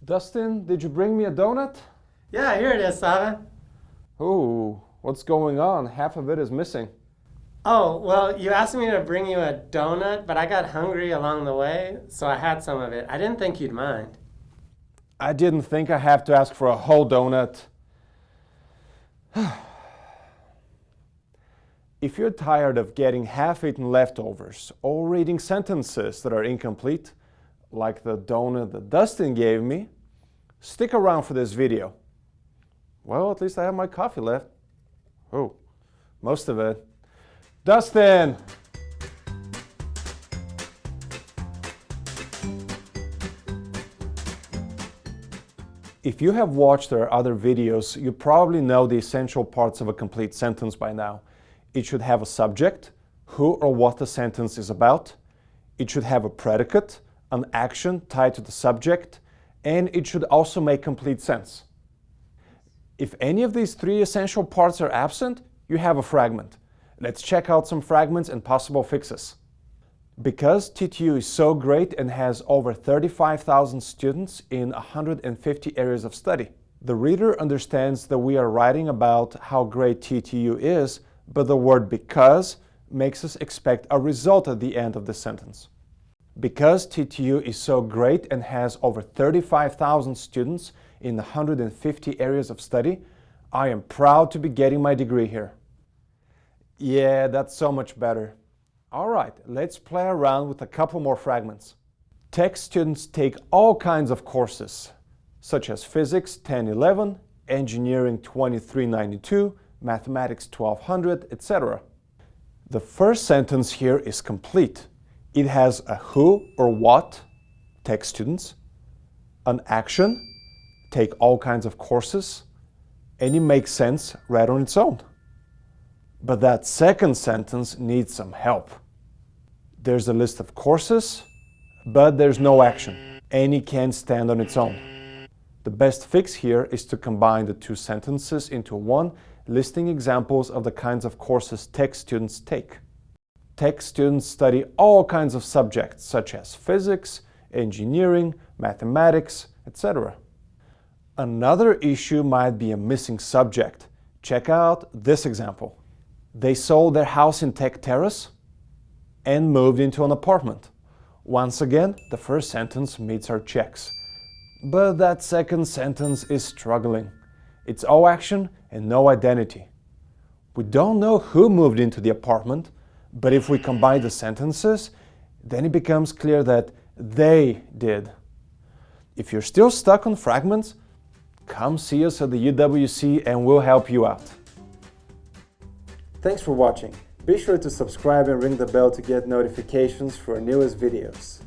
Dustin, did you bring me a donut? Yeah, here it is, Sava. Ooh, what's going on? Half of it is missing. Oh, well, you asked me to bring you a donut, but I got hungry along the way, so I had some of it. I didn't think you'd mind. I didn't think I have to ask for a whole donut. If you're tired of getting half-eaten leftovers or reading sentences that are incomplete, like the donut that Dustin gave me, stick around for this video. Well, at least I have my coffee left. Oh, most of it. Dustin! If you have watched our other videos, you probably know the essential parts of a complete sentence by now. It should have a subject, who or what the sentence is about. It should have a predicate, an action tied to the subject, and it should also make complete sense. If any of these three essential parts are absent, you have a fragment. Let's check out some fragments and possible fixes. Because TTU is so great and has over 35,000 students in 150 areas of study, the reader understands that we are writing about how great TTU is, but the word because makes us expect a result at the end of the sentence. Because TTU is so great and has over 35,000 students in 150 areas of study, I am proud to be getting my degree here. Yeah, that's so much better. All right, let's play around with a couple more fragments. Tech students take all kinds of courses, such as Physics 1011, Engineering 2392, Mathematics 1200, etc. The first sentence here is complete. It has a who or what, tech students, an action, take all kinds of courses, and it makes sense right on its own. But that second sentence needs some help. There's a list of courses, but there's no action, and it can't stand on its own. The best fix here is to combine the two sentences into one, listing examples of the kinds of courses tech students take. Tech students study all kinds of subjects such as physics, engineering, mathematics, etc. Another issue might be a missing subject. Check out this example. They sold their house in Tech Terrace and moved into an apartment. Once again, the first sentence meets our checks. But that second sentence is struggling. It's all action and no identity. We don't know who moved into the apartment, but if we combine the sentences, then it becomes clear that they did. If you're still stuck on fragments, come see us at the UWC and we'll help you out. Thanks for watching. Be sure to subscribe and ring the bell to get notifications for our newest videos.